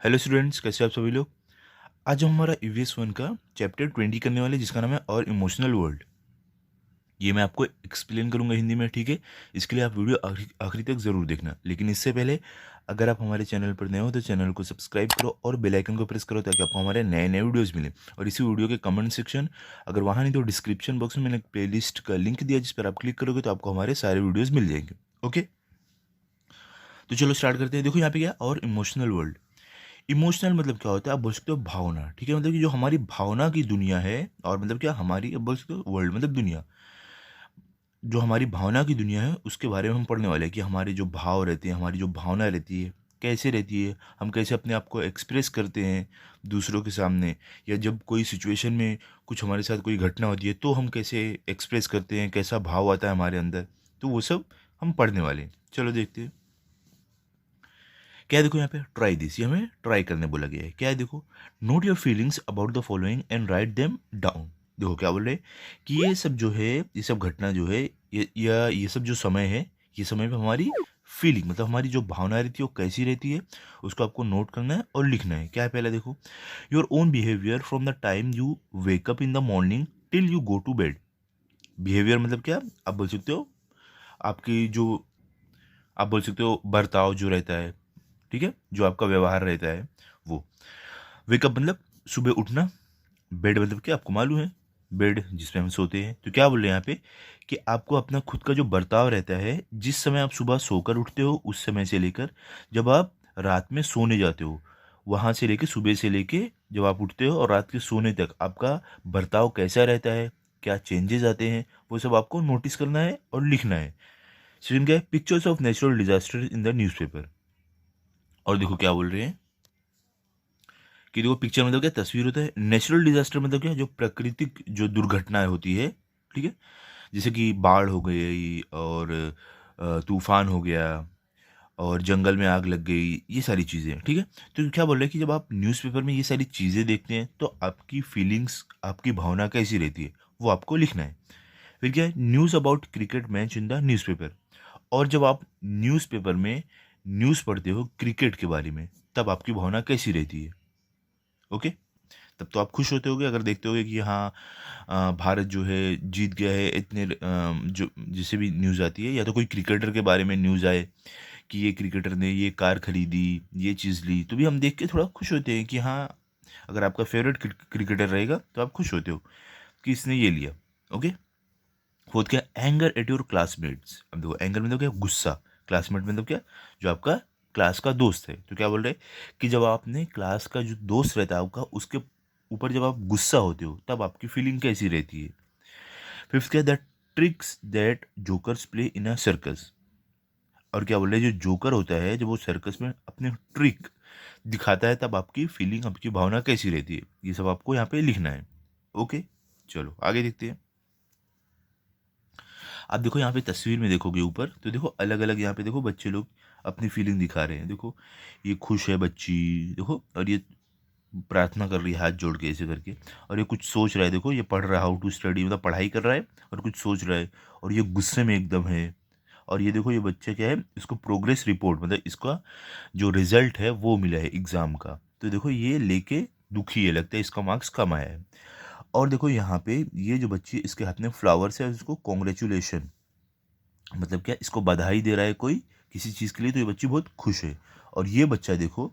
Hello students, कैसे आप सभी लोग। आज हम हमारा ईवीएस 1 का चैप्टर 20 करने वाले, जिसका नाम है और इमोशनल वर्ल्ड। ये मैं आपको एक्सप्लेन करूंगा हिंदी में, ठीक है। इसके लिए आप वीडियो आखिरी आखिरी तक ज़रूर देखना। लेकिन इससे पहले अगर आप हमारे चैनल पर नए हो तो चैनल को सब्सक्राइब करो और बेल आइकन को प्रेस करो, ताकि आपको हमारे नए नए वीडियोस मिले। और इसी वीडियो के कमेंट सेक्शन, अगर वहाँ नहीं तो डिस्क्रिप्शन बॉक्स में मैंने एक प्लेलिस्ट का लिंक दिया, जिस पर आप क्लिक करोगे तो आपको हमारे सारे वीडियोज़ मिल जाएंगे। ओके, तो चलो स्टार्ट करते हैं। देखो यहाँ पे क्या और इमोशनल वर्ल्ड। इमोशनल मतलब क्या होता है, आप बोल सकते हो भावना, ठीक है। मतलब कि जो हमारी भावना की दुनिया है, और मतलब क्या हमारी, अब बोल सकते हो वर्ल्ड मतलब दुनिया। जो हमारी भावना की दुनिया है उसके बारे में हम पढ़ने वाले हैं कि हमारे जो भाव रहते हैं, हमारी जो भावना रहती है कैसे रहती है, हम कैसे अपने आप को एक्सप्रेस करते हैं दूसरों के सामने, या जब कोई सिचुएशन में कुछ हमारे साथ कोई घटना होती है तो हम कैसे एक्सप्रेस करते हैं, कैसा भाव आता है हमारे अंदर। तो वो सब हम पढ़ने वाले हैं। चलो देखते हैं क्या है। देखो यहाँ पे ट्राई दिस, ये हमें ट्राई करने बोला गया है। क्या है देखो, not your feelings about the following and write them down. देखो क्या बोल रहे हैं कि ये सब जो है, ये सब घटना जो है, ये सब जो समय है, ये समय पे हमारी फीलिंग मतलब हमारी जो भावना रहती है वो कैसी रहती है, उसको आपको नोट करना है और लिखना है। क्या है पहला देखो, your own behaviour from the time you wake up in the morning till you go to bed. Behaviour मतलब क्या, आप बोल सकते हो आपकी जो, आप बोल सकते हो बर्ताव जो रहता है, ठीक है, जो आपका व्यवहार रहता है वो। वेकअप मतलब सुबह उठना, बेड मतलब क्या आपको मालूम है, बेड जिसमें हम सोते हैं। तो क्या बोल रहे हैं यहाँ पे कि आपको अपना खुद का जो बर्ताव रहता है, जिस समय आप सुबह सोकर उठते हो उस समय से लेकर जब आप रात में सोने जाते हो, वहाँ से लेके सुबह से लेके जब आप उठते हो और रात के सोने तक आपका बर्ताव कैसा रहता है, क्या चेंजेस आते हैं, वो सब आपको नोटिस करना है और लिखना है। सेकंड क्या है, pictures of natural disaster in the newspaper. और देखो क्या बोल रहे हैं कि देखो पिक्चर मतलब क्या, तस्वीर होता है। नेचुरल डिजास्टर मतलब क्या, जो प्राकृतिक जो दुर्घटनाएं होती है, ठीक है, जैसे कि बाढ़ हो गई, और तूफान हो गया, और जंगल में आग लग गई, ये सारी चीज़ें, ठीक है। तो क्या बोल रहे हैं कि जब आप न्यूज़पेपर में ये सारी चीज़ें देखते हैं तो आपकी फीलिंग्स, आपकी भावना कैसी रहती है, वो आपको लिखना है। फिर क्या है, news about cricket match in the newspaper. और जब आप न्यूज़पेपर में न्यूज़ पढ़ते हो क्रिकेट के बारे में, तब आपकी भावना कैसी रहती है। ओके, तब तो आप खुश होते होगे अगर देखते होगे कि हाँ, भारत जो है जीत गया है इतने, जो जिसे भी न्यूज़ आती है, या तो कोई क्रिकेटर के बारे में न्यूज़ आए कि ये क्रिकेटर ने ये कार खरीदी, ये चीज़ ली, तो भी हम देख के थोड़ा खुश होते हैं कि हाँ, अगर आपका फेवरेट क्रिकेटर रहेगा तो आप खुश होते हो कि इसने ये लिया। ओके, फोर्थ क्या, एंगर एट योर क्लासमेट्स। अब देखो एंगर मतलब क्या, गुस्सा। क्लासमेट मतलब क्या, जो आपका क्लास का दोस्त है। तो क्या बोल रहे हैं कि जब आपने क्लास का जो दोस्त रहता है आपका, उसके ऊपर जब आप गुस्सा होते हो तब आपकी फीलिंग कैसी रहती है। फिफ्थ क्या, the tricks that jokers play in a circus. और क्या बोल रहे हैं, जो जोकर होता है जब वो सर्कस में अपने ट्रिक दिखाता है तब आपकी फीलिंग, आपकी भावना कैसी रहती है, ये सब आपको यहाँ पे लिखना है। ओके, चलो आगे देखते हैं। आप देखो यहाँ पे तस्वीर में देखोगे ऊपर, तो देखो अलग अलग यहाँ पे देखो बच्चे लोग अपनी फीलिंग दिखा रहे हैं। देखो ये खुश है बच्ची, देखो, और ये प्रार्थना कर रही है हाथ जोड़ के ऐसे करके, और ये कुछ सोच रहा है। देखो ये पढ़ रहा है, हाउ टू स्टडी मतलब पढ़ाई कर रहा है और कुछ सोच रहा है, और ये गुस्से में एकदम है। और ये देखो ये बच्चा क्या है, इसको प्रोग्रेस रिपोर्ट मतलब इसका जो रिजल्ट है वो मिला है एग्ज़ाम का, तो देखो ये लेके दुखी है, लगता है इसका मार्क्स कम आया है। और देखो यहाँ पे ये जो बच्ची, इसके हाथ में फ्लावर्स है, उसको कॉन्ग्रेचुलेशन मतलब क्या, इसको बधाई दे रहा है कोई किसी चीज़ के लिए, तो ये बच्ची बहुत खुश है। और ये बच्चा देखो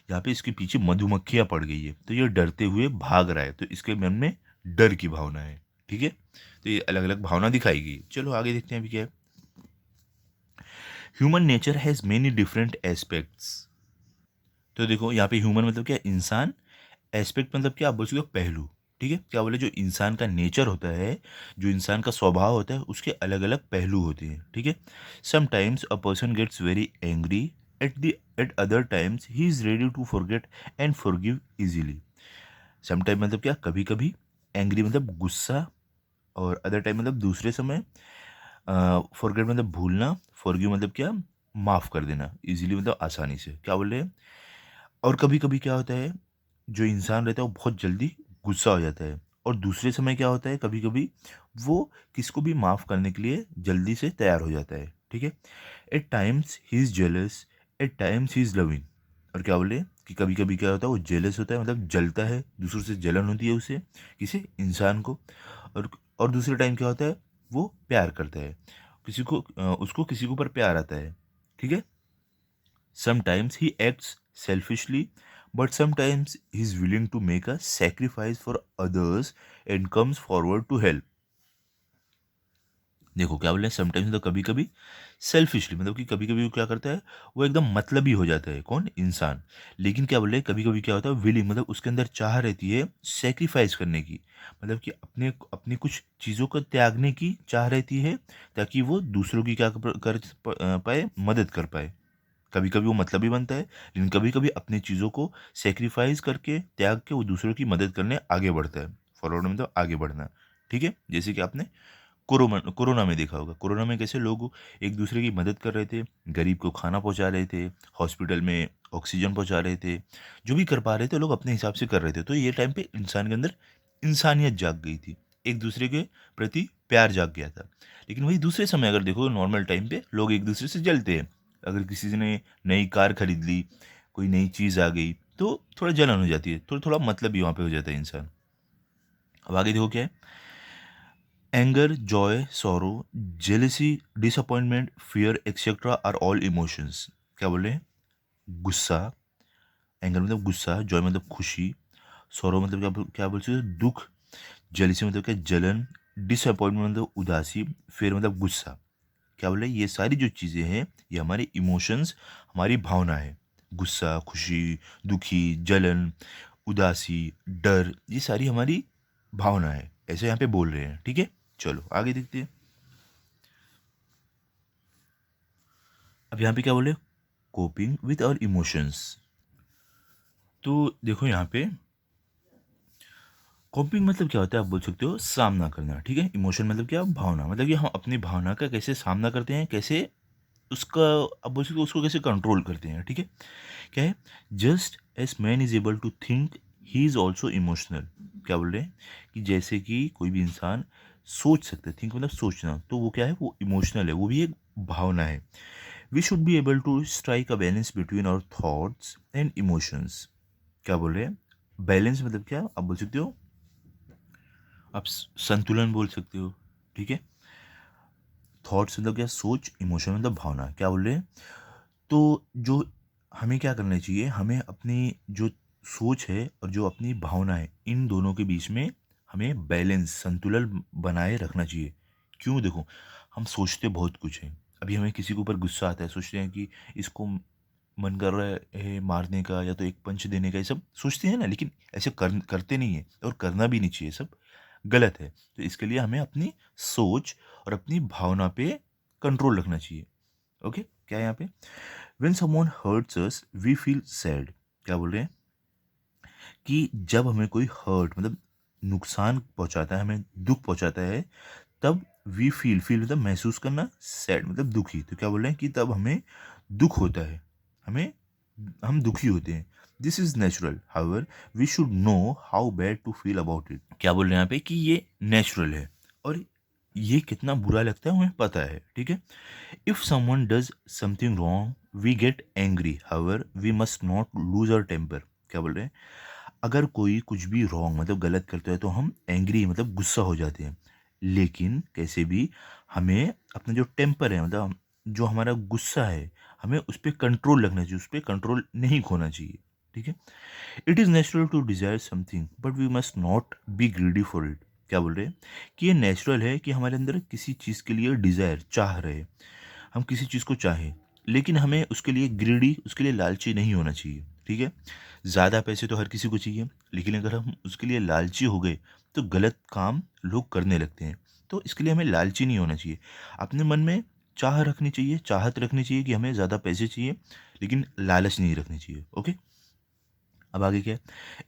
यहाँ पे इसके पीछे मधुमक्खियाँ पड़ गई है, तो ये डरते हुए भाग रहा है, तो इसके मन में डर की भावना है, ठीक है। तो ये अलग अलग भावना दिखाई गई। चलो आगे देखते हैं अभी क्या है। Human nature has many different aspects. तो देखो यहाँ पे ह्यूमन मतलब क्या, इंसान। एस्पेक्ट मतलब क्या, आप बोल सकते हो पहलू, ठीक है। क्या बोले, जो इंसान का नेचर होता है, जो इंसान का स्वभाव होता है, उसके अलग अलग पहलू होते हैं, ठीक है। Sometimes a person gets very angry, at other times he is ready to forget and forgive easily. Sometime मतलब क्या, कभी कभी, एंग्री मतलब गुस्सा, और अदर टाइम मतलब दूसरे समय, फॉरगेट मतलब भूलना, फॉरगिव मतलब क्या, माफ़ कर देना, इजीली मतलब आसानी से। क्या बोल रहे हैं, और कभी कभी क्या होता है, जो इंसान रहता है वो बहुत जल्दी गुस्सा हो जाता है, और दूसरे समय क्या होता है, कभी कभी वो किसको भी माफ़ करने के लिए जल्दी से तैयार हो जाता है, ठीक है। At times he is jealous, at times he is loving. और क्या बोले, कि कभी कभी क्या होता है, वो जेलस होता है, मतलब जलता है, दूसरों से जलन होती है उसे, किसी इंसान को। और और दूसरे टाइम क्या होता है, वो प्यार करता है, किसी को उसको किसी के ऊपर प्यार आता है, ठीक है। Sometimes he acts selfishly, but sometimes he is willing to make a sacrifice for others and comes forward to help. देखो क्या बोल रहे हैं, समटाइम्स मतलब कभी कभी सेल्फिशली, मतलब कि कभी कभी वो क्या करता है, वो एकदम मतलबी हो जाता है, कौन, इंसान। लेकिन क्या बोल रहे हैं, कभी कभी क्या होता है, विलिंग, मतलब उसके अंदर चाह रहती है सेक्रीफाइस करने की, मतलब कि अपने अपनी कुछ चीज़ों को त्यागने की चाह रहती है, ताकि वो दूसरों की क्या पाए, मदद कर पाए। कभी कभी वो मतलबी बनता है, लेकिन कभी कभी अपनी चीज़ों को सेक्रीफाइस करके, त्याग के, वो दूसरों की मदद करने आगे बढ़ता है। फॉरवर्ड मतलब आगे बढ़ना, ठीक है। जैसे कि आपने कोरोना में देखा होगा, कोरोना में कैसे लोग एक दूसरे की मदद कर रहे थे, गरीब को खाना पहुंचा रहे थे, हॉस्पिटल में ऑक्सीजन पहुंचा रहे थे, जो भी कर पा रहे थे लोग अपने हिसाब से कर रहे थे। तो ये टाइम पे इंसान के अंदर इंसानियत जाग गई थी, एक दूसरे के प्रति प्यार जाग गया था। लेकिन वही दूसरे समय अगर देखो, नॉर्मल टाइम पे लोग एक दूसरे से जलते हैं। अगर किसी ने नई कार खरीद ली, कोई नई चीज़ आ गई, तो थोड़ा जलन हो जाती है, थोड़ा थोड़ा मतलब भी वहाँ पे हो जाता है इंसान। अब आगे देखो क्या है, anger, joy, sorrow, jealousy, disappointment, fear etcetera are all emotions. क्या बोल रहे हैं, गुस्सा, एंगर मतलब गुस्सा, जॉय मतलब खुशी, सॉरो मतलब क्या बोल सकते हो, दुख, जेलेसी मतलब क्या, जलन, डिसअपॉइंटमेंट मतलब उदासी, फियर मतलब गुस्सा। क्या बोल रहे हैं, ये सारी जो चीज़ें हैं, ये हमारे इमोशंस, हमारी भावना है। गुस्सा, खुशी, दुखी, जलन, उदासी, डर, ये सारी हमारी भावना है, ऐसे यहाँ पे बोल रहे हैं, ठीक है। चलो आगे देखते हैं। अब यहाँ पे क्या बोले, कोपिंग विथ आवर इमोशंस। तो देखो यहाँ पे कोपिंग मतलब क्या होता है, आप बोल सकते हो सामना करना, ठीक है। इमोशन मतलब क्या, भावना, मतलब कि हम अपनी भावना का कैसे सामना करते हैं, कैसे उसका, आप बोल सकते हो उसको कैसे कंट्रोल करते हैं, ठीक है। क्या है, just as man is able to think he is also emotional. क्या बोल रहे हैं, कि जैसे कि कोई भी इंसान सोच सकता है, थिंक मतलब सोचना, तो वो क्या है, वो इमोशनल है, वो भी एक भावना है। We should be able to strike a balance between our thoughts and emotions. क्या बोल रहे हैं, बैलेंस मतलब क्या, आप बोल सकते हो, आप संतुलन बोल सकते हो, ठीक है। थॉट्स मतलब क्या, सोच, इमोशन मतलब भावना। क्या बोल रहे हैं, तो जो हमें क्या करना चाहिए, हमें अपनी जो सोच है और जो अपनी भावना है, इन दोनों के बीच में हमें बैलेंस, संतुलन बनाए रखना चाहिए। क्यों, देखो, हम सोचते बहुत कुछ हैं। अभी हमें किसी के ऊपर गुस्सा आता है, सोचते हैं कि इसको मन कर रहा है मारने का, या तो एक पंच देने का, ये सब सोचते हैं ना, लेकिन ऐसे करते नहीं है, और करना भी नहीं चाहिए, सब गलत है। तो इसके लिए हमें अपनी सोच और अपनी भावना पे कंट्रोल रखना चाहिए। ओके, क्या है यहाँ पे, when someone hurts us we feel sad. क्या बोल रहे हैं, कि जब हमें कोई हर्ट मतलब नुकसान पहुंचाता है, हमें दुख पहुंचाता है, तब वी फील मतलब महसूस करना, सैड मतलब दुखी। तो क्या बोल रहे हैं, कि तब हमें दुख होता है, हमें हम दुखी होते हैं। This is natural, however we should know how bad to feel about it. क्या बोल रहे हैं यहाँ पे, कि ये नेचुरल है, और ये कितना बुरा लगता है हमें पता है, ठीक है। If someone does something wrong we get angry, however we must not lose our temper. क्या बोल रहे हैं, अगर कोई कुछ भी रॉन्ग मतलब गलत करता है, तो हम एंग्री मतलब गुस्सा हो जाते हैं, लेकिन कैसे भी हमें अपना जो टेम्पर है, मतलब जो हमारा गुस्सा है, हमें उस पर कंट्रोल रखना चाहिए, उस पर कंट्रोल नहीं खोना चाहिए, ठीक है। It is natural to desire something but we must not be greedy for it. क्या बोल रहे हैं, कि ये नेचुरल है कि हमारे अंदर किसी चीज़ के लिए डिज़ायर, चाह रहे, हम किसी चीज़ को चाहें, लेकिन हमें उसके लिए ग्रीडी, उसके लिए लालची नहीं होना चाहिए, ठीक है। ज़्यादा पैसे तो हर किसी को चाहिए, लेकिन अगर हम उसके लिए लालची हो गए, तो गलत काम लोग करने लगते हैं। तो इसके लिए हमें लालची नहीं होना चाहिए, अपने मन में चाह रखनी चाहिए, चाहत रखनी चाहिए कि हमें ज़्यादा पैसे चाहिए, लेकिन लालच नहीं रखनी चाहिए। ओके, अब आगे क्या है,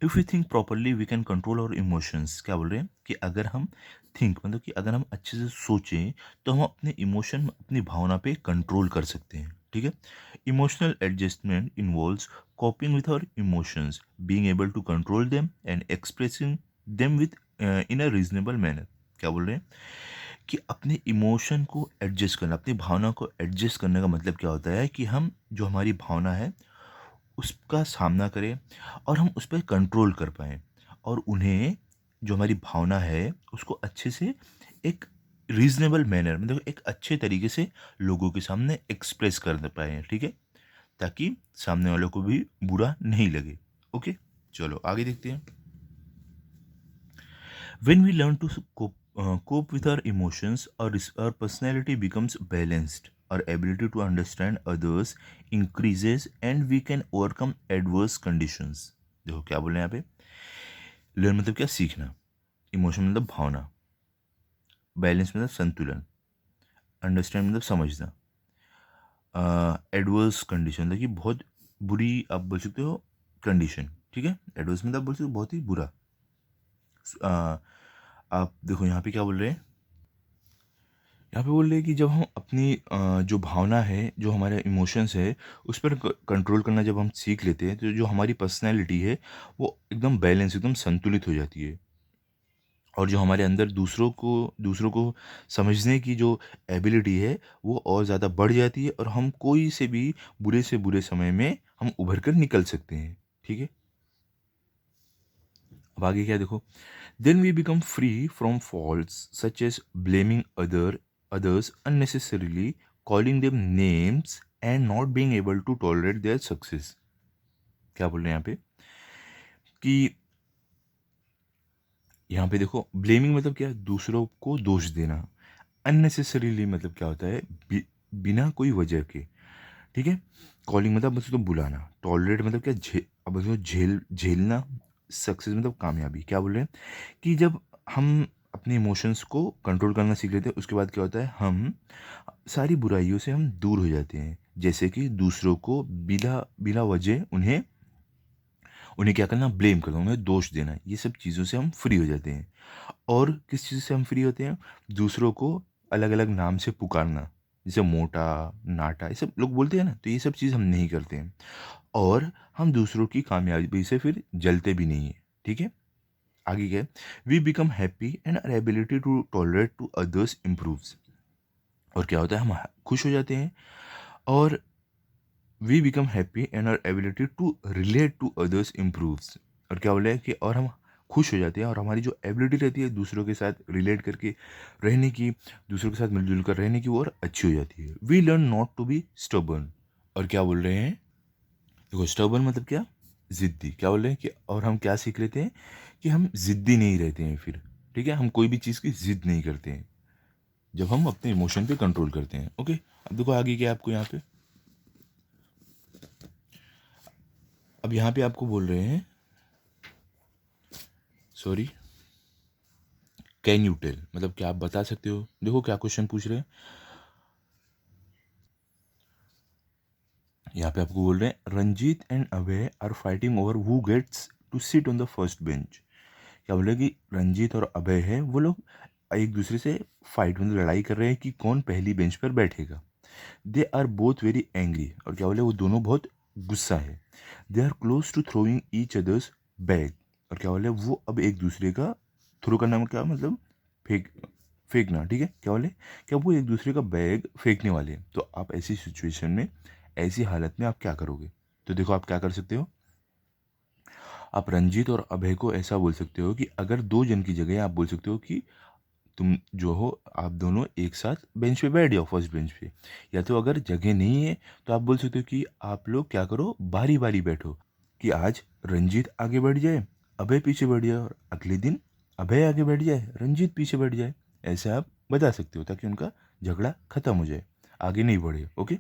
if we think properly we can control our emotions. क्या बोल रहे हैं, कि अगर हम थिंक मतलब कि अगर हम अच्छे से सोचें, तो हम अपने इमोशन, अपनी भावना पे कंट्रोल कर सकते हैं, ठीक है। Emotional adjustment involves coping with our emotions, being able to control them and expressing them with in a reasonable manner। क्या बोल रहे हैं, कि अपने इमोशन को एडजस्ट करना, अपनी भावना को एडजस्ट करने का मतलब क्या होता है, कि हम जो हमारी भावना है, उसका सामना करें और हम उस पर कंट्रोल कर पाएँ और उन्हें जो हमारी भावना है उसको अच्छे से एक रीज़नेबल मैनर मतलब एक अच्छे तरीके से लोगों के सामने एक्सप्रेस कर पाएँ, ठीक है? ताकि सामने वालों को भी बुरा नहीं लगे। ओके, चलो आगे देखते हैं। When we learn to cope with our emotions, our personality becomes balanced. Our ability to understand others increases and we can overcome adverse conditions. देखो क्या बोल रहे हैं यहाँ पे। लर्न मतलब क्या, सीखना। इमोशन मतलब भावना। बैलेंस मतलब संतुलन। अंडरस्टैंड मतलब समझना। एडवर्स कंडीशन मतलब कि बहुत बुरी आप बोल सकते हो कंडीशन, ठीक है। एडवर्स मतलब आप बोल सकते हो बहुत ही बुरा। आप देखो यहाँ पे क्या बोल रहे हैं, यहाँ पे बोल रहे हैं कि जब हम अपनी जो भावना है, जो हमारे इमोशंस है, उस पर कंट्रोल करना जब हम सीख लेते हैं तो जो हमारी पर्सनैलिटी है वो एकदम बैलेंस, एकदम संतुलित हो जाती है। और जो हमारे अंदर दूसरों को समझने की जो एबिलिटी है वो और ज़्यादा बढ़ जाती है और हम कोई से बुरे समय में हम उभर कर निकल सकते हैं, ठीक है। अब आगे क्या देखो, then we become free from faults such as blaming others unnecessarily, calling them names and not being able to tolerate their success. क्या बोल रहे हैं यहाँ पे कि यहाँ पे देखो ब्लेमिंग मतलब क्या, दूसरों को दोष देना। अननेसेसरीली मतलब क्या होता है, बिना कोई वजह के, ठीक है। कॉलिंग मतलब बस तो बुलाना। टॉलरेट मतलब क्या, अब बस झेलना। सक्सेस मतलब कामयाबी। क्या बोल रहे हैं कि जब हम अपने इमोशंस को कंट्रोल करना सीख लेते हैं उसके बाद क्या होता है, हम सारी बुराइयों से हम दूर हो जाते हैं। जैसे कि दूसरों को बिना बिना वजह उन्हें क्या करना, ब्लेम करना, उन्हें दोष देना, ये सब चीज़ों से हम फ्री हो जाते हैं। और किस चीज़ से हम फ्री होते हैं, दूसरों को अलग अलग नाम से पुकारना, जैसे मोटा, नाटा, ये सब लोग बोलते हैं ना, तो ये सब चीज़ हम नहीं करते हैं। और हम दूसरों की कामयाबी से फिर जलते भी नहीं हैं, ठीक है। आगे क्या है, we become happy and our ability to tolerate to others improves. और क्या होता है, हम खुश हो जाते हैं और we become happy and our ability to relate to others improves. और क्या बोला है कि और हम खुश हो जाते हैं और हमारी जो एबिलिटी रहती है दूसरों के साथ रिलेट करके रहने की, दूसरों के साथ मिलजुल कर रहने की, वो और अच्छी हो जाती है। We learn not to be stubborn. और क्या बोल रहे हैं, देखो स्टबर्न मतलब क्या, ज़िद्दी। क्या बोल रहे हैं कि और हम क्या सीख लेते हैं कि हम ज़िद्दी नहीं रहते हैं फिर, ठीक है। हम कोई भी चीज़ की ज़िद नहीं करते हैं जब हम अपने इमोशन पे कंट्रोल करते हैं। ओके, अब देखो आगे क्या आपको यहाँ पे, अब यहाँ पे आपको बोल रहे हैं, सॉरी, कैन यू टेल मतलब क्या आप बता सकते हो। देखो क्या क्वेश्चन पूछ रहे हैं, यहाँ पे आपको बोल रहे हैं Ranjit and Abhay are fighting over who gets to sit on the first bench. क्या बोल रहे हैं कि रंजीत और अभय है वो लोग एक दूसरे से फाइट मतलब लड़ाई कर रहे हैं कि कौन पहली बेंच पर बैठेगा। They are both very angry. और क्या बोले, वो दोनों बहुत गुस्सा है। They are close to throwing each other's bag. और क्या बोले, वो अब एक दूसरे का थ्रो करना में क्या मतलब फेंक फेंकना, ठीक है। क्या बोले, क्या वो एक दूसरे का बैग फेंकने वाले हैं। तो आप ऐसी सिचुएशन में, ऐसी हालत में आप क्या करोगे। तो देखो आप क्या कर सकते हो, आप रंजीत और अभय को ऐसा बोल सकते हो कि अगर दो जन की जगह आप बोल सकते हो कि तुम जो हो आप दोनों एक साथ बेंच पे बैठ जाओ, फर्स्ट बेंच पे। या तो अगर जगह नहीं है तो आप बोल सकते हो कि आप लोग क्या करो, बारी बारी बैठो, कि आज रंजीत आगे बैठ जाए, अभय पीछे बैठ जाए, और अगले दिन अभय आगे बैठ जाए, रंजीत पीछे बैठ जाए। ऐसे आप बता सकते हो ताकि उनका झगड़ा खत्म हो जाए, आगे नहीं बढ़े। ओके,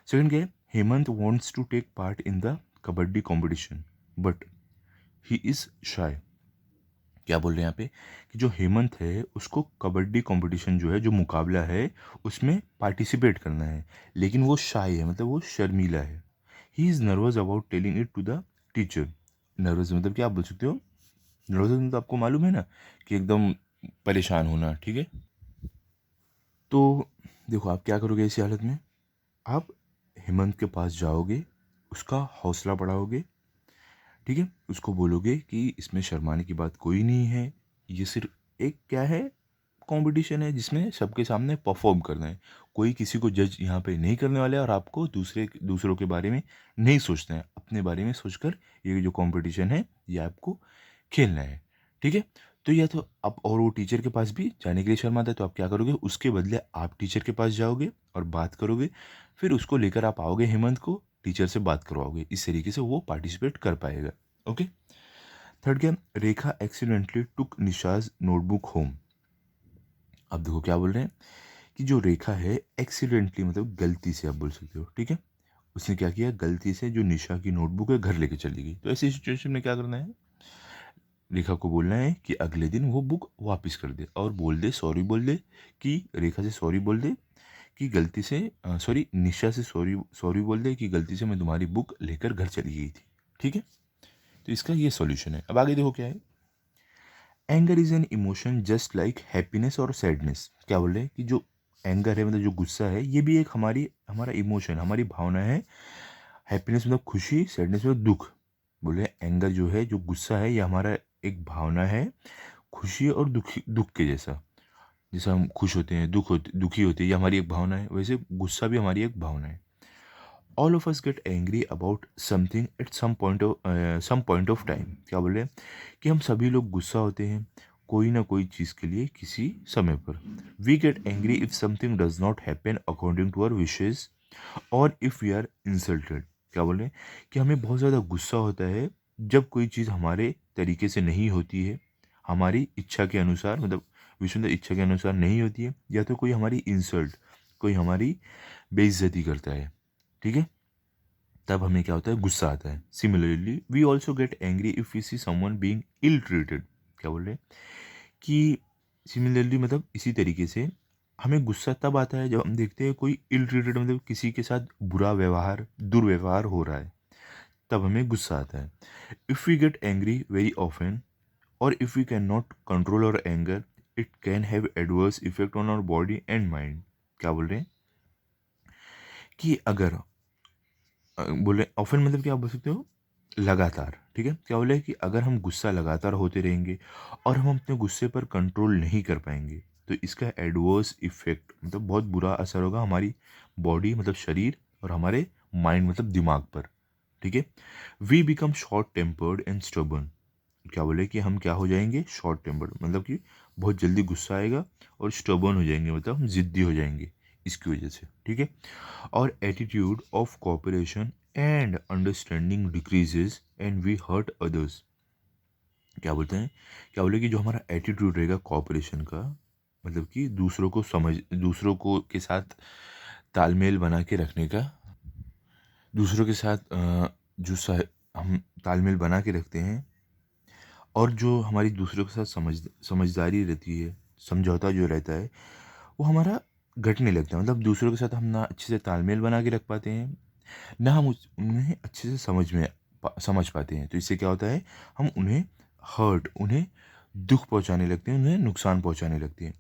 सेकंड क्या है, Hemant wants to take part in the kabaddi competition but he is shy. क्या बोल रहे हैं यहाँ पे कि जो हेमंत है उसको कबड्डी कंपटीशन जो है, जो मुकाबला है, उसमें पार्टिसिपेट करना है, लेकिन वो शाय है मतलब वो शर्मीला है। He is nervous about telling it to the teacher. Nervous मतलब क्या आप बोल सकते हो, नर्वस मतलब आपको मालूम है ना कि एकदम परेशान होना, ठीक है। तो देखो आप क्या करोगे ऐसी हालत में, आप हेमंत के पास जाओगे, उसका हौसला बढ़ाओगे, ठीक है। उसको बोलोगे कि इसमें शर्माने की बात कोई नहीं है, ये सिर्फ एक क्या है, कंपटीशन है जिसमें सबके सामने परफॉर्म करना है, कोई किसी को जज यहाँ पे नहीं करने वाला है और आपको दूसरों के बारे में नहीं सोचना है, अपने बारे में सोचकर ये जो कंपटीशन है ये आपको खेलना है, ठीक है। तो या तो आप, और वो टीचर के पास भी जाने के लिए शर्माता है, तो आप क्या करोगे, उसके बदले आप टीचर के पास जाओगे और बात करोगे, फिर उसको लेकर आप आओगे हेमंत को, टीचर से बात करवाओगे, इस तरीके से वो पार्टिसिपेट कर पाएगा। ओके। थर्ड क्या, रेखा एक्सीडेंटली टुक निशाज नोटबुक होम। अब देखो क्या बोल रहे हैं कि जो रेखा है एक्सीडेंटली मतलब गलती से आप बोल सकते हो, ठीक है, उसने क्या किया, गलती से जो निशा की नोटबुक है घर लेके चली गई। तो ऐसी सिचुएशन में क्या करना है, रेखा को बोलना है कि अगले दिन वो बुक वापस कर दे और बोल दे, सॉरी बोल दे, कि रेखा से सॉरी बोल दे कि गलती से, सॉरी निशा से सॉरी सॉरी बोल दे कि गलती से मैं तुम्हारी बुक लेकर घर चली गई थी, ठीक है। तो इसका ये सॉल्यूशन है। अब आगे देखो क्या है, anger is an emotion just like happiness और सैडनेस। क्या बोल रहे हैं कि जो एंगर है मतलब जो गुस्सा है, ये भी एक हमारा इमोशन, हमारी भावना है। हैप्पीनेस मतलब खुशी, सैडनेस मतलब दुख। बोले एंगर जो है, जो गुस्सा है, ये हमारा एक भावना है, खुशी और दुख के जैसा। जैसा हम खुश होते हैं, दुखी होते हैं, ये हमारी एक भावना है, वैसे गुस्सा भी हमारी एक भावना है। All of us get angry about something at some point of time. क्या बोल रहे हैं कि हम सभी लोग गुस्सा होते हैं कोई ना कोई चीज़ के लिए किसी समय पर। We get angry if something does not happen according to our wishes और इफ़ वी आर इंसल्टेड। क्या बोल रहे हैं कि हमें बहुत ज़्यादा गुस्सा होता है जब कोई चीज़ हमारे तरीके से नहीं होती है, हमारी इच्छा के अनुसार, मतलब विष्णु इच्छा के अनुसार नहीं होती है, या तो कोई हमारी इंसल्ट, कोई हमारी बेइज्जती करता है, ठीक है, तब हमें क्या होता है, गुस्सा आता है। Similarly we also get angry if we see someone being ill treated. क्या बोल रहे हैं कि सिमिलरली मतलब इसी तरीके से हमें गुस्सा तब आता है जब हम देखते हैं कोई इल ट्रीटेड, मतलब किसी के साथ बुरा व्यवहार, दुर्व्यवहार हो रहा है, तब हमें गुस्सा आता है। If we get angry very often और if we can not control our anger, it can have adverse effect on our body and mind. क्या बोल रहे हैं कि अगर बोले ऑफन मतलब क्या बोल सकते हो, लगातार, ठीक है। क्या बोले कि अगर हम गुस्सा लगातार होते रहेंगे और हम अपने गुस्से पर कंट्रोल नहीं कर पाएंगे, तो इसका एडवर्स इफेक्ट मतलब बहुत बुरा असर होगा हमारी बॉडी मतलब शरीर और हमारे माइंड मतलब दिमाग पर, ठीक है। We become short tempered and stubborn. क्या बोले कि हम क्या हो जाएंगे, शॉर्ट टेम्पर्ड मतलब कि बहुत जल्दी गुस्सा आएगा, और स्टबर्न हो जाएंगे मतलब हम ज़िद्दी हो जाएंगे इसकी वजह से, ठीक है। और attitude of cooperation and understanding decreases and we hurt others. क्या बोलते हैं, क्या बोले कि जो हमारा एटीट्यूड रहेगा कोऑपरेशन का, मतलब कि दूसरों को के साथ तालमेल बना के रखने का, दूसरों के साथ हम तालमेल बना के रखते हैं, और जो हमारी दूसरों के साथ समझदारी रहती है, समझौता जो रहता है, वो हमारा घटने लगता है। मतलब दूसरों के साथ हम ना अच्छे से तालमेल बना के रख पाते हैं, ना हम उन्हें अच्छे से समझ पाते हैं। तो इससे क्या होता है, हम उन्हें दुख पहुंचाने लगते हैं, उन्हें नुकसान पहुंचाने लगते हैं।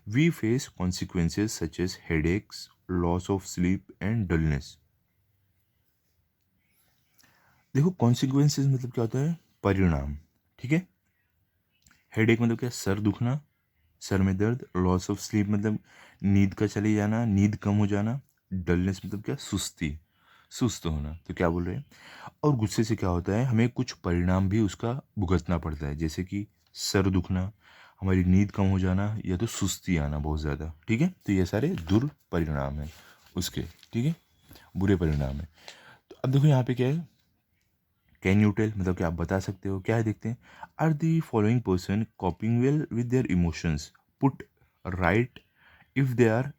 We face consequences such as headaches, loss of sleep and dullness. देखो कॉन्सिक्वेंसेज मतलब क्या होता है, परिणाम, ठीक है। हेडेक मतलब क्या, सर दुखना, सर में दर्द। लॉस ऑफ स्लीप मतलब नींद का चले जाना, नींद कम हो जाना। डलनेस मतलब क्या, सुस्त होना। तो क्या बोल रहे हैं, और गुस्से से क्या होता है, हमें कुछ परिणाम भी उसका भुगतना पड़ता है, जैसे कि सर दुखना, हमारी नींद कम हो जाना, या तो सुस्ती आना बहुत ज़्यादा, ठीक है। तो ये सारे दुर्परिणाम हैं उसके, ठीक है, बुरे परिणाम है। तो अब देखो यहाँ पे क्या है, कैन यू टेल मतलब कि आप बता सकते हो, क्या है देखते हैं। Are the following person coping well with their emotions, put right if they are,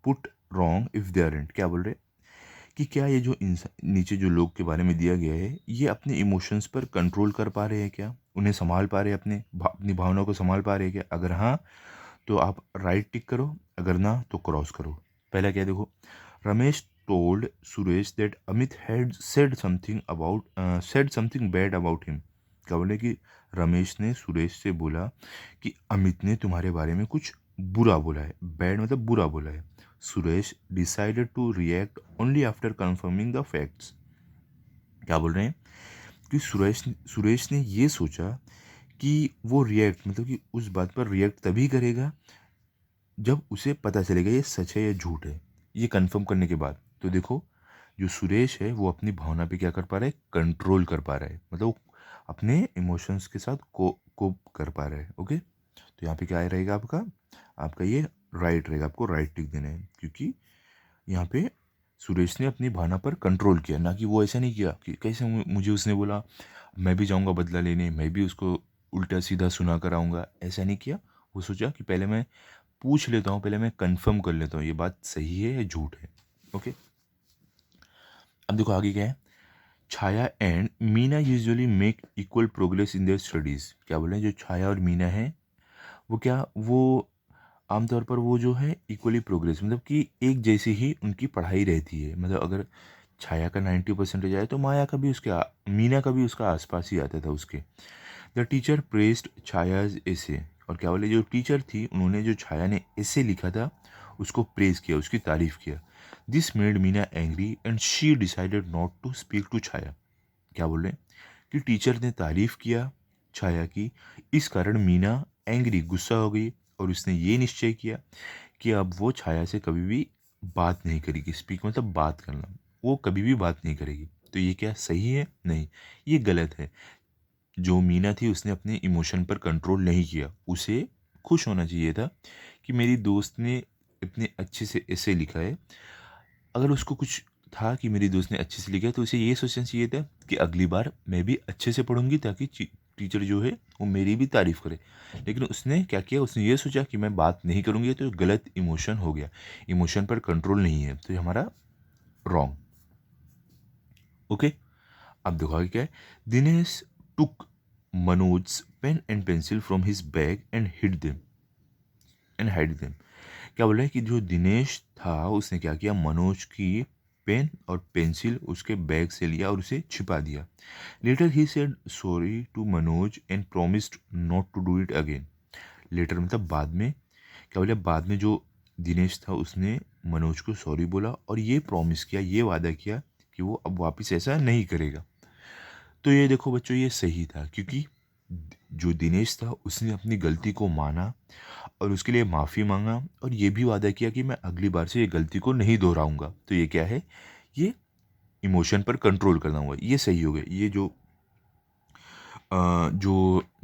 put wrong if they are and. क्या बोल रहे हैं कि क्या ये जो इंसान नीचे जो लोग के बारे में दिया गया है, ये अपने इमोशंस पर कंट्रोल कर पा रहे हैं क्या, उन्हें संभाल पा रहे हैं, अपनी भावनाओं को संभाल पा रहे हैं क्या। अगर हाँ तो आप राइट टिक करो, अगर ना तो क्रॉस करो। पहला क्या है देखो, Ramesh told Suresh that Amit had said something bad about him. क्या बोले कि रमेश ने सुरेश से बोला कि अमित ने तुम्हारे बारे में कुछ बुरा बोला है, बैड मतलब बुरा बोला है। Suresh decided to react only after confirming the facts. क्या बोल रहे हैं कि सुरेश ने ये सोचा कि वो रिएक्ट मतलब कि उस बात पर रिएक्ट तभी करेगा जब उसे पता चलेगा ये सच है या झूठ है। ये कंफर्म करने के बाद तो देखो जो सुरेश है वो अपनी भावना पे क्या कर पा रहा है, कंट्रोल कर पा रहा है, मतलब वो अपने इमोशंस के साथ कोप कर पा रहा है। ओके, तो यहाँ पे क्या रहेगा आपका, आपका ये राइट रहेगा, आपको राइट टिक देना है, क्योंकि यहाँ पे सुरेश ने अपनी भावना पर कंट्रोल किया, ना कि वो ऐसा नहीं किया कि कैसे मुझे उसने बोला मैं भी जाऊँगा बदला लेने, मैं भी उसको उल्टा सीधा सुना कर आऊँगा, ऐसा नहीं किया। वो सोचा कि पहले मैं पूछ लेता हूँ, पहले मैं कंफर्म कर लेता हूँ ये बात सही है या झूठ है। ओके, अब देखो आगे क्या है। Chhaya and Meena usually make equal progress in their studies. क्या बोल रहे हैं, जो छाया और मीना है वो क्या, वो आमतौर पर वो जो है इक्वली प्रोग्रेस, मतलब कि एक जैसी ही उनकी पढ़ाई रहती है। मतलब अगर छाया का 90% आए तो माया का भी मीना का भी उसका आसपास ही आता था उसके। द टीचर प्रेस्ड छायाज एसे। और क्या बोले, जो टीचर थी उन्होंने जो छाया ने एसे लिखा था उसको प्रेज किया, उसकी तारीफ किया। This made Meena angry and she decided not to speak to Chhaya. क्या बोल रहे हैं कि टीचर ने तारीफ किया छाया की, इस कारण मीना एंग्री, गुस्सा हो गई, और उसने ये निश्चय किया कि अब वो छाया से कभी भी बात नहीं करेगी। स्पीक मतलब बात करना, वो कभी भी बात नहीं करेगी। तो ये क्या सही है? नहीं, ये गलत है। जो मीना थी उसने अपने इमोशन पर कंट्रोल नहीं किया। उसे खुश होना चाहिए था कि मेरी दोस्त ने इतने अच्छे से ऐसे लिखा है। अगर उसको कुछ था कि मेरी दोस्त ने अच्छे से लिखा है तो उसे ये सोचना चाहिए था कि अगली बार मैं भी अच्छे से पढ़ूंगी ताकि टीचर जो है वो मेरी भी तारीफ करे। लेकिन उसने क्या किया, उसने ये सोचा कि मैं बात नहीं करूंगी, तो गलत इमोशन हो गया। इमोशन पर कंट्रोल नहीं है, तो ये हमारा रॉन्ग। ओके, अब देखो आगे क्या है। Dinesh took Manoj pen and pencil from his bag and hid them and hide them. क्या बोल रहे हैं कि जो दिनेश था उसने क्या किया, मनोज की पेन और पेंसिल उसके बैग से लिया और उसे छिपा दिया। Later he said sorry to Manoj and promised not to do it again. Later मतलब बाद में, क्या बोले, बाद में जो दिनेश था उसने मनोज को सॉरी बोला और ये प्रॉमिस किया, ये वादा किया कि वो अब वापस ऐसा नहीं करेगा। तो ये देखो बच्चों, ये सही था, क्योंकि जो दिनेश था उसने अपनी गलती को माना और उसके लिए माफ़ी मांगा और ये भी वादा किया कि मैं अगली बार से ये गलती को नहीं दोहराऊंगा। तो ये क्या है, ये इमोशन पर कंट्रोल करना हुआ, ये सही हो गया। ये जो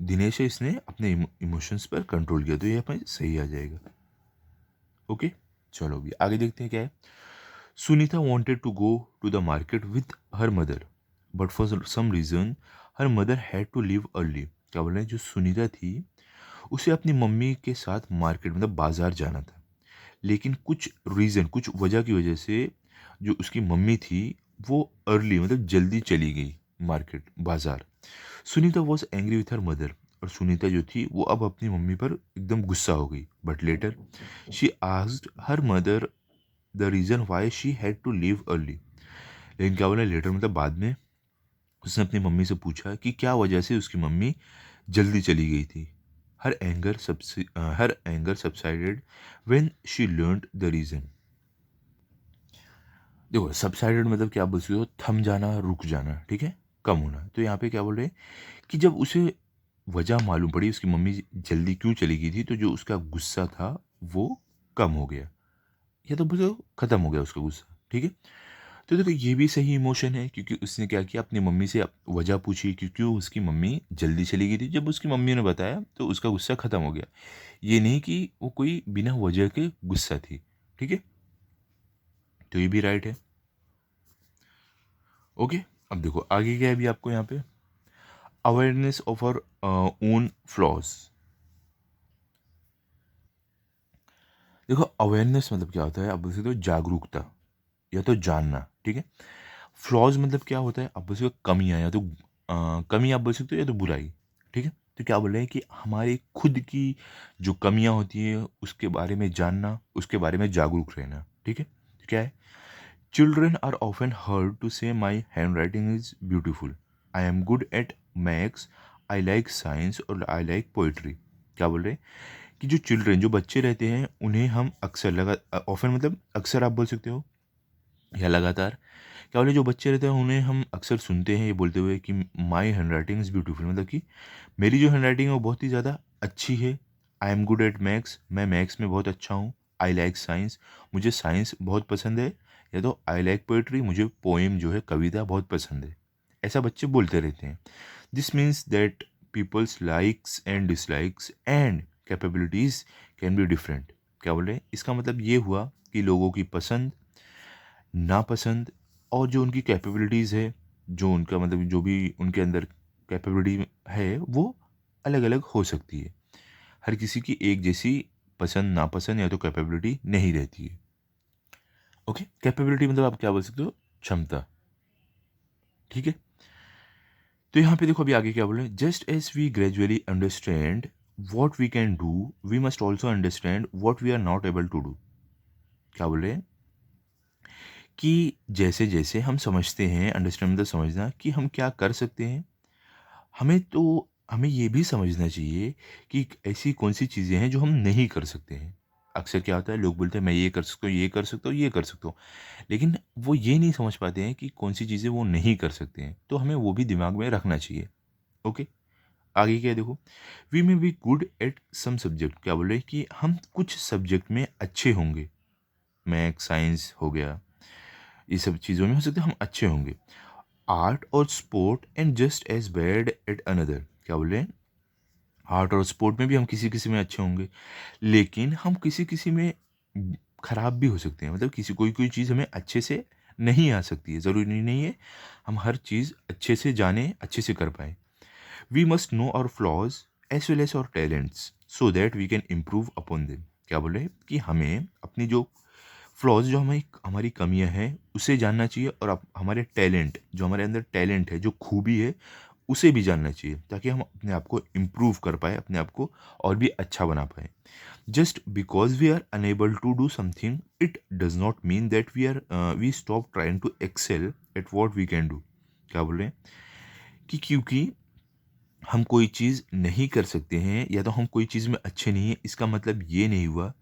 दिनेश है इसने अपने इमोशंस पर कंट्रोल किया, तो ये अपने सही आ जाएगा। ओके, चलो अभी आगे देखते हैं क्या है। Sunita wanted to go to the market with her mother, but for some reason her mother had to leave early। क्या बोल रहे हैं, जो सुनीता थी उसे अपनी मम्मी के साथ मार्केट मतलब बाजार जाना था, लेकिन कुछ रीज़न, कुछ वजह की वजह से जो उसकी मम्मी थी वो अर्ली मतलब जल्दी चली गई मार्केट बाजार। Sunita was angry with her mother. और सुनीता जो थी वो अब अपनी मम्मी पर एकदम गुस्सा हो गई। But later she asked her mother the reason why she had to leave early. लेकिन क्या बोला, लेटर मतलब बाद में उसने अपनी मम्मी से पूछा कि क्या वजह से उसकी मम्मी जल्दी चली गई थी। Her anger subsided when she learned the reason. देखो सबसाइडेड मतलब क्या बोल सकते हो, थम जाना, रुक जाना, ठीक है, कम होना। तो यहाँ पे क्या बोल रहे हैं कि जब उसे वजह मालूम पड़ी उसकी मम्मी जल्दी क्यों चली गई थी, तो जो उसका गुस्सा था वो कम हो गया, या तो बोलो ख़त्म हो गया उसका गुस्सा, ठीक है। तो देखो ये भी सही इमोशन है, क्योंकि उसने क्या किया, अपनी मम्मी से वजह पूछी कि क्यों उसकी मम्मी जल्दी चली गई थी। जब उसकी मम्मी ने बताया तो उसका गुस्सा ख़त्म हो गया। ये नहीं कि वो कोई बिना वजह के गुस्सा थी, ठीक है। तो ये भी राइट है। ओके, अब देखो आगे क्या है भी आपको यहाँ पे, awareness of our own flaws. देखो अवेयरनेस मतलब क्या होता है, आप बोल सकते हो जागरूकता या तो जानना, ठीक है। फ्लॉज मतलब क्या होता है, आप बोल सकते हो कमियाँ, या तो कमी आप बोल सकते हो, या तो बुराई, ठीक है। तो क्या बोल रहे हैं कि हमारे खुद की जो कमियाँ होती हैं उसके बारे में जानना, उसके बारे में जागरूक रहना, ठीक है। तो क्या है, children are often heard to say my handwriting is beautiful, I am good at maths, I like science और आई लाइक पोइट्री। क्या बोल रहे हैं कि जो चिल्ड्रन, जो बच्चे रहते हैं, उन्हें हम अक्सर ऑफन मतलब अक्सर आप बोल सकते हो या लगातार। क्या बोले, जो बच्चे रहते हैं उन्हें हम अक्सर सुनते हैं ये बोलते हुए कि my hand writing is beautiful, मतलब कि मेरी जो हैंड राइटिंग है वो बहुत ही ज़्यादा अच्छी है। आई एम गुड एट मैथ्स, मैं मैथ्स में बहुत अच्छा हूँ। आई लाइक साइंस, मुझे साइंस बहुत पसंद है, या तो आई लाइक पोइट्री, मुझे पोएम जो है कविता बहुत पसंद है। ऐसा बच्चे बोलते रहते हैं। This means that people's likes and dislikes and capabilities can be different. क्या बोल रहे हैं? इसका मतलब ये हुआ कि लोगों की पसंद, नापसंद और जो उनकी कैपेबिलिटीज़ है, जो उनका मतलब जो भी उनके अंदर कैपेबिलिटी है, वो अलग अलग हो सकती है। हर किसी की एक जैसी पसंद, नापसंद या तो कैपेबिलिटी नहीं रहती है। ओके, कैपेबिलिटी मतलब आप क्या बोल सकते हो? क्षमता। ठीक है, तो यहाँ पे देखो अभी आगे क्या बोल रहे हैं, just as we gradually understand what we can do, we must also understand what we are not able to do. क्या बोल रहे हैं कि जैसे जैसे हम समझते हैं, अंडरस्टैंड मतलब समझना, कि हम क्या कर सकते हैं, हमें ये भी समझना चाहिए कि ऐसी कौन सी चीज़ें हैं जो हम नहीं कर सकते हैं। अक्सर क्या होता है, लोग बोलते हैं मैं ये कर सकता हूँ, ये कर सकता हूँ, ये कर सकता हूँ, लेकिन वो ये नहीं समझ पाते हैं कि कौन सी चीज़ें वो नहीं कर सकते हैं। तो हमें वो भी दिमाग में रखना चाहिए। ओके, आगे क्या है देखो, we may be good at some subject. क्या बोल रहे हैं कि हम कुछ सब्जेक्ट में अच्छे होंगे, मैथ साइंस हो गया, ये सब चीज़ों में हो सकता है हम अच्छे होंगे। आर्ट और sport and just as bad at another. क्या बोल रहे हैं, आर्ट और स्पोर्ट में भी हम किसी किसी में अच्छे होंगे, लेकिन हम किसी किसी में खराब भी हो सकते हैं। मतलब किसी कोई कोई चीज़ हमें अच्छे से नहीं आ सकती है, ज़रूरी नहीं है हम हर चीज़ अच्छे से जाने, अच्छे से कर पाएँ। We must know our flaws as well as our talents so that we can improve upon them. क्या बोले कि हमें अपनी जो फ्लॉज, जो हमें हमारी कमियां हैं, उसे जानना चाहिए, और हमारे टैलेंट, जो हमारे अंदर टैलेंट है, जो खूबी है, उसे भी जानना चाहिए, ताकि हम अपने आप को इम्प्रूव कर पाए, अपने आप को और भी अच्छा बना पाए। Just because we are unable to do something, it does not mean that we stop trying to excel at what we can do. क्या बोल रहे हैं कि क्योंकि हम कोई चीज़ नहीं कर सकते हैं, या तो हम कोई चीज़ में अच्छे नहीं हैं, इसका मतलब ये नहीं हुआ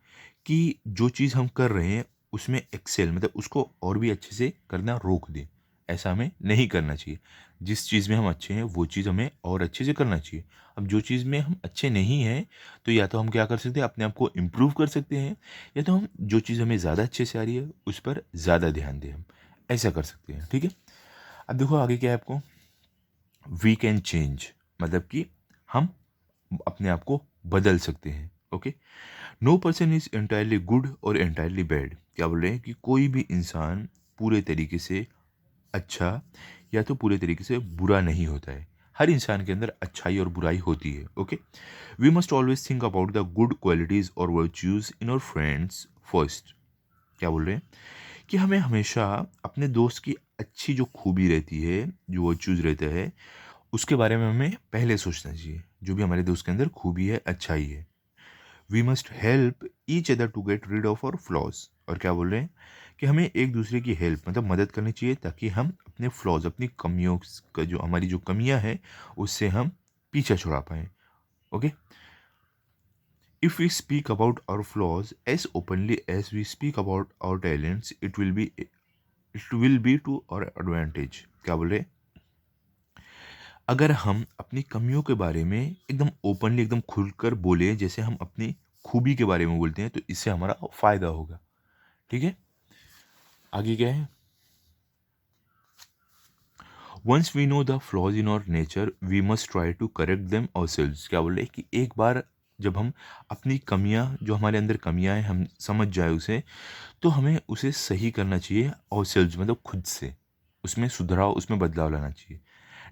कि जो चीज़ हम कर रहे हैं उसमें एक्सेल मतलब उसको और भी अच्छे से करना रोक दें। ऐसा हमें नहीं करना चाहिए। जिस चीज़ में हम अच्छे हैं वो चीज़ हमें और अच्छे से करना चाहिए। अब जो चीज़ में हम अच्छे नहीं हैं, तो या तो हम क्या कर सकते हैं, अपने आप को इम्प्रूव कर सकते हैं, या तो हम जो चीज़ हमें ज़्यादा अच्छे से आ रही है उस पर ज़्यादा ध्यान दें, हम ऐसा कर सकते हैं। ठीक है, अब देखो आगे क्या है आपको, वी कैन चेंज मतलब कि हम अपने आप को बदल सकते हैं। Okay, no person is entirely good और एंटायरली बैड। क्या बोल रहे हैं कि कोई भी इंसान पूरे तरीके से अच्छा या तो पूरे तरीके से बुरा नहीं होता है। हर इंसान के अंदर अच्छाई और बुराई होती है। Okay, we must always think about the good qualities और virtues in our friends first. क्या बोल रहे हैं कि हमें हमेशा अपने दोस्त की अच्छी जो खूबी रहती है, जो वर्च्यूज रहता है, उसके बारे में हमें पहले सोचना चाहिए। जो भी हमारे दोस्त के अंदर खूबी है, अच्छाई है, we must help each other to get rid of our flaws. और क्या बोल रहे हैं कि हमें एक दूसरे की हेल्प मतलब मदद करनी चाहिए, ताकि हम अपने फ्लॉज, अपनी कमियों का, जो हमारी जो कमियां हैं, उससे हम पीछा छुड़ा पाएँ। Okay, if we speak about our flaws as openly as we speak about our talents, it will be to our advantage. क्या बोल रहे हैं, अगर हम अपनी कमियों के बारे में एकदम ओपनली, एकदम खुलकर बोले, जैसे हम अपनी खूबी के बारे में बोलते हैं, तो इससे हमारा फायदा होगा। ठीक है, आगे क्या है, once we know the flaws in our nature we must try to correct them ourselves. क्या बोल रहे हैं कि एक बार जब हम अपनी कमियां, जो हमारे अंदर कमियां हैं, हम समझ जाए उसे, तो हमें उसे सही करना चाहिए, आवरसेल्व्स मतलब खुद से, उसमें सुधाराव, उसमें बदलाव लाना चाहिए।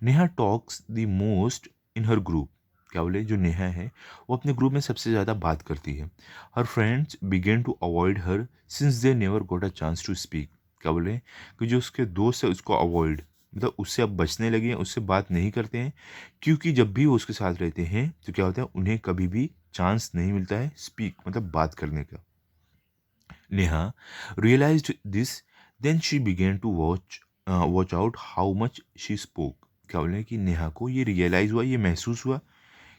Neha talks the most in her group. क्या बोले, जो नेहा है वो अपने ग्रुप में सबसे ज़्यादा बात करती है। Her friends begin to avoid her since they never got a chance to speak. क्या बोले कि जो उसके दोस्त है उसको अवॉइड मतलब उससे अब बचने लगे हैं, उससे बात नहीं करते हैं, क्योंकि जब भी वो उसके साथ रहते हैं तो क्या होता है, उन्हें कभी भी चांस नहीं मिलता है स्पीक मतलब बात करने का। Neha realized this, then she began to watch out how much she spoke। क्या बोले कि नेहा को ये रियलाइज़ हुआ, ये महसूस हुआ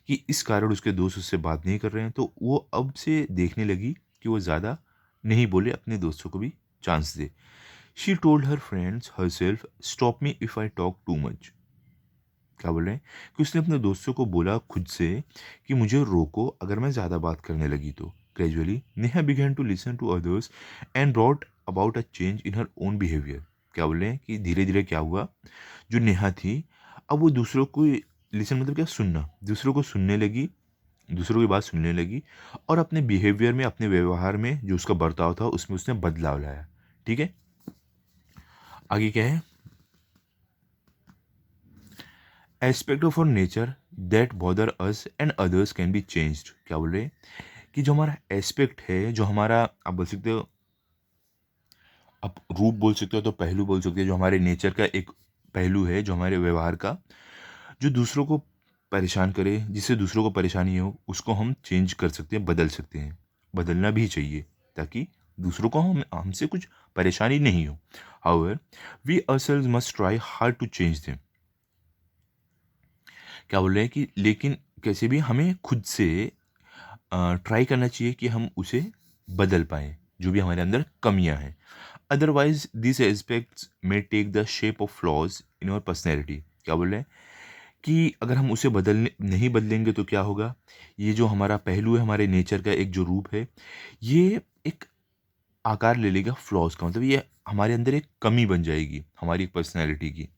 कि इस कारण उसके दोस्त उससे बात नहीं कर रहे हैं, तो वो अब से देखने लगी कि वो ज़्यादा नहीं बोले, अपने दोस्तों को भी chance they. She told her friends her self, stop me if I talk too much. क्या बोल रहे हैं कि उसने अपने दोस्तों को बोला खुद से कि मुझे रोको अगर मैं ज़्यादा बात करने लगी तो। gradually, Neha began to listen to others and brought about a change in her own behavior. क्या बोल रहे हैं कि धीरे धीरे क्या हुआ, जो नेहा थी अब वो दूसरों को लिसन मतलब क्या, सुनना, दूसरों को सुनने लगी, दूसरों की बात सुनने लगी और अपने बिहेवियर में, अपने व्यवहार में जो उसका बर्ताव था उसमें उसने बदलाव लाया। ठीक है, आगे क्या है, aspect of our nature that bother us and others can be changed. क्या बोल रहे हैं कि जो हमारा एस्पेक्ट है, जो हमारा, आप बोल सकते हो, आप रूप बोल सकते हो तो पहलू बोल सकते हो, जो हमारे नेचर का एक पहलू है, जो हमारे व्यवहार का, जो दूसरों को परेशान करे, जिससे दूसरों को परेशानी हो, उसको हम चेंज कर सकते हैं, बदल सकते हैं, बदलना भी चाहिए ताकि दूसरों को हमसे कुछ परेशानी नहीं हो। However we ourselves must try hard to change them. क्या बोल रहे हैं कि लेकिन कैसे भी हमें खुद से ट्राई करना चाहिए कि हम उसे बदल पाएँ, जो भी हमारे अंदर कमियां हैं। Otherwise this aspects may take the shape of flaws in our personality. क्या बोल रहे हैं कि अगर हम उसे नहीं बदलेंगे तो क्या होगा, ये जो हमारा पहलू है, हमारे नेचर का एक जो रूप है, ये एक आकार ले लेगा फ्लॉज का, मतलब ये हमारे अंदर एक कमी बन जाएगी हमारी पर्सनैलिटी की,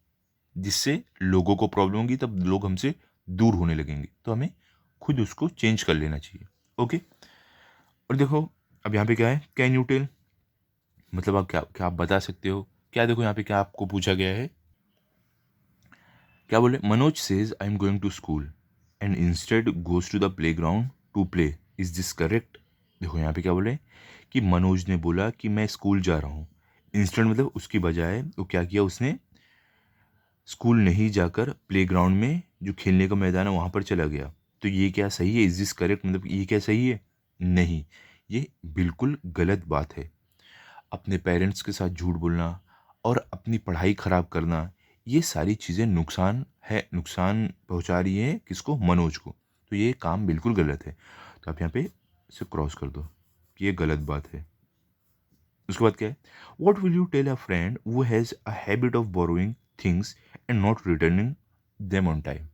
जिससे लोगों को प्रॉब्लम होगी, तब लोग हमसे दूर होने लगेंगे। तो हमें खुद उसको चेंज कर लेना चाहिए। ओके, और देखो अब यहाँ पे क्या है, कैन यू टेल, मतलब आप क्या आप बता सकते हो क्या। देखो यहाँ पे क्या आपको पूछा गया है, क्या बोले, Manoj says I am going to school and instead goes to the play ground to play, is this correct. देखो यहाँ पे क्या बोले कि मनोज ने बोला कि मैं स्कूल जा रहा हूँ, इंस्टेड मतलब उसकी बजाय वो क्या किया, उसने स्कूल नहीं जाकर प्ले ग्राउंड में जो खेलने का मैदान है वहाँ पर चला गया। तो ये क्या सही है, इज दिस करेक्ट, मतलब ये क्या सही है, नहीं, ये बिल्कुल गलत बात है। अपने पेरेंट्स के साथ झूठ बोलना और अपनी पढ़ाई ख़राब करना, ये सारी चीज़ें नुकसान पहुंचा रही है किसको, मनोज को। तो ये काम बिल्कुल गलत है। तो आप यहाँ पे इसे क्रॉस कर दो कि ये गलत बात है। उसके बाद क्या है, what will you tell a friend who has a habit of borrowing things and not returning them on time.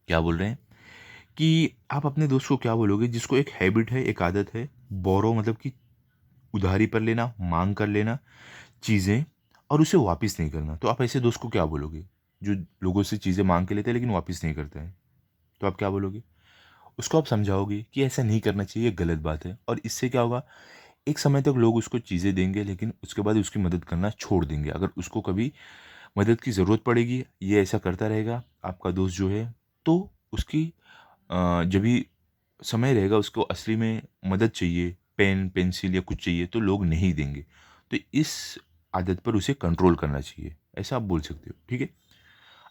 क्या बोल रहे हैं कि आप अपने दोस्त को क्या बोलोगे जिसको एक हैबिट है, एक आदत है, बोरो मतलब कि उधारी पर लेना, मांग कर लेना चीज़ें और उसे वापस नहीं करना। तो आप ऐसे दोस्त को क्या बोलोगे जो लोगों से चीज़ें मांग के लेते हैं लेकिन वापस नहीं करते हैं। तो आप क्या बोलोगे, उसको आप समझाओगे कि ऐसा नहीं करना चाहिए, गलत बात है। और इससे क्या होगा, एक समय तक लोग उसको चीज़ें देंगे लेकिन उसके बाद उसकी मदद करना छोड़ देंगे। अगर उसको कभी मदद की ज़रूरत पड़ेगी, ये ऐसा करता रहेगा आपका दोस्त जो है, तो उसकी जब भी समय रहेगा, उसको असली में मदद चाहिए, पेन पेंसिल या कुछ चाहिए, तो लोग नहीं देंगे। तो इस आदत पर उसे कंट्रोल करना चाहिए, ऐसा आप बोल सकते हो। ठीक है,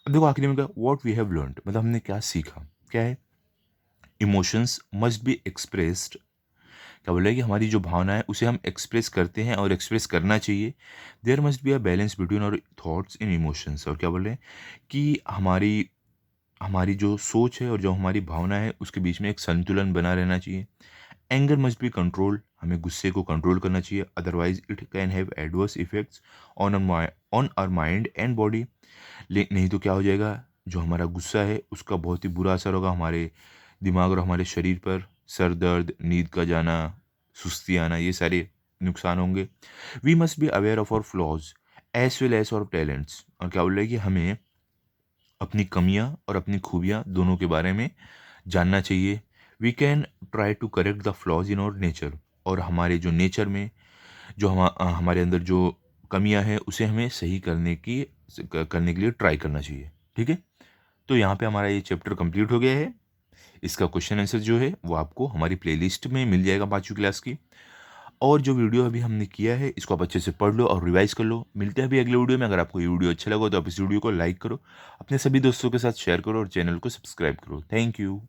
अब देखो आखिरी में क्या, वॉट वी हैव लर्नड, मतलब हमने क्या सीखा, क्या है, इमोशंस मस्ट बी एक्सप्रेस्ड। क्या बोल रहा है कि हमारी जो भावना है उसे हम एक्सप्रेस करते हैं और एक्सप्रेस करना चाहिए। There must be a balance between our thoughts in emotions. और क्या बोल रहे हैं कि हमारी हमारी जो सोच है और जो हमारी भावना है उसके बीच में एक संतुलन बना रहना चाहिए। एंगर मस्ट बी कंट्रोल, हमें गुस्से को कंट्रोल करना चाहिए, otherwise it can have adverse effects on our mind and body. नहीं तो क्या हो जाएगा, जो हमारा गुस्सा है उसका बहुत ही बुरा असर होगा हमारे दिमाग और हमारे शरीर पर, सर दर्द, नींद का जाना, सुस्ती आना, ये सारे नुकसान होंगे। We must be aware of our flaws as well as our talents. और क्या बोल रहे हैं कि हमें अपनी कमियां और अपनी खूबियां दोनों के बारे में जानना चाहिए। We can try to correct the flaws in our nature. और हमारे जो नेचर में जो हमारे अंदर जो कमियां हैं उसे हमें सही करने के लिए ट्राई करना चाहिए। ठीक है, तो यहाँ पे हमारा ये चैप्टर कंप्लीट हो गया है। इसका क्वेश्चन आंसर जो है वो आपको हमारी प्लेलिस्ट में मिल जाएगा 5वीं क्लास की। और जो वीडियो अभी हमने किया है इसको आप अच्छे से पढ़ लो और रिवाइज कर लो। मिलते हैं अभी अगले वीडियो में। अगर आपको ये वीडियो अच्छा लगा तो आप इस वीडियो को लाइक करो, अपने सभी दोस्तों के साथ शेयर करो और चैनल को सब्सक्राइब करो। Thank you.